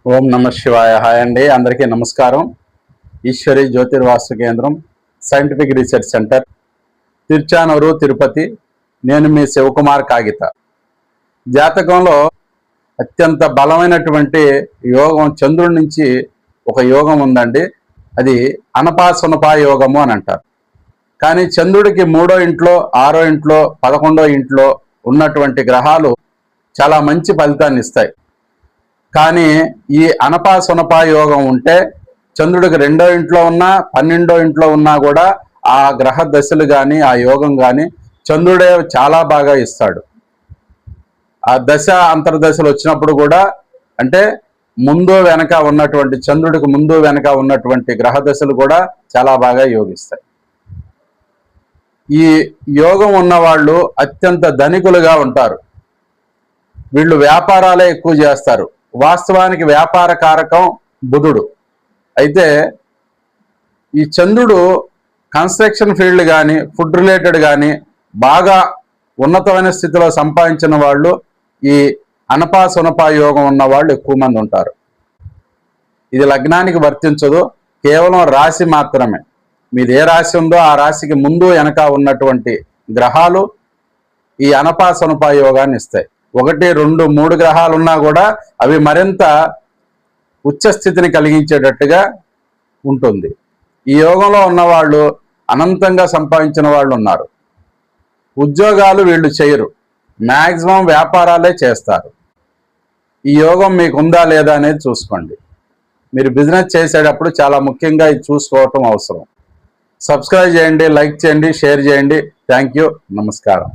ఓం నమ శివాయ. హాయ్ అండి, అందరికీ నమస్కారం. ఈశ్వరి జ్యోతిర్వాస్తు కేంద్రం, scientific research centre, Tiruchanur, Tirupati. నేను మీ శివకుమార్ కాగిత. జాతకంలో అత్యంత బలమైనటువంటి యోగం చంద్రుడి నుంచి ఒక యోగం ఉందండి. అది అనపాసునపా యోగము అని అంటారు. కానీ చంద్రుడికి 3వ ఇంట్లో, 6వ ఇంట్లో, 11వ ఇంట్లో ఉన్నటువంటి గ్రహాలు చాలా మంచి ఫలితాన్ని ఇస్తాయి. కానీ ఈ అనపాసునపా యోగం ఉంటే చంద్రుడికి 2వ ఇంట్లో ఉన్నా, 12వ ఇంట్లో ఉన్నా కూడా ఆ గ్రహ దశలు కానీ ఆ యోగం కానీ చంద్రుడే చాలా బాగా ఇస్తాడు. ఆ దశ అంతర్దశలు వచ్చినప్పుడు కూడా, అంటే ముందు వెనక ఉన్నటువంటి చంద్రుడికి ముందు వెనక ఉన్నటువంటి గ్రహ దశలు కూడా చాలా బాగా యోగిస్తాయి. ఈ యోగం ఉన్నవాళ్ళు అత్యంత ధనికులుగా ఉంటారు. వీళ్ళు వ్యాపారాలే ఎక్కువ చేస్తారు. వాస్తవానికి వ్యాపార కారకం బుధుడు. అయితే ఈ చంద్రుడు కన్స్ట్రక్షన్ ఫీల్డ్ కానీ, ఫుడ్ రిలేటెడ్ కానీ బాగా ఉన్నతమైన స్థితిలో సంపాదించిన వాళ్ళు ఈ అనపాసునపా యోగం ఉన్న వాళ్ళు ఎక్కువ మంది ఉంటారు. ఇది లగ్నానికి వర్తించదు, కేవలం రాశి మాత్రమే. మీది ఏ రాశి ఉందో ఆ రాశికి ముందు వెనక ఉన్నటువంటి గ్రహాలు ఈ అనపాసునపా యోగాన్ని ఇస్తాయి. 1, 2, 3 గ్రహాలు ఉన్నా కూడా అవి మరింత ఉచ్చస్థితిని కలిగించేటట్టుగా ఉంటుంది. ఈ యోగంలో ఉన్నవాళ్ళు అనంతంగా సంపాదించిన వాళ్ళు ఉన్నారు. ఉద్యోగాలు వీళ్ళు చేయరు, మ్యాక్సిమం వ్యాపారాలే చేస్తారు. ఈ యోగం మీకు ఉందా లేదా అనేది చూసుకోండి. మీరు బిజినెస్ చేసేటప్పుడు చాలా ముఖ్యంగా ఇది చూసుకోవటం అవసరం. సబ్స్క్రైబ్ చేయండి, లైక్ చేయండి, షేర్ చేయండి. థ్యాంక్ యూ, నమస్కారం.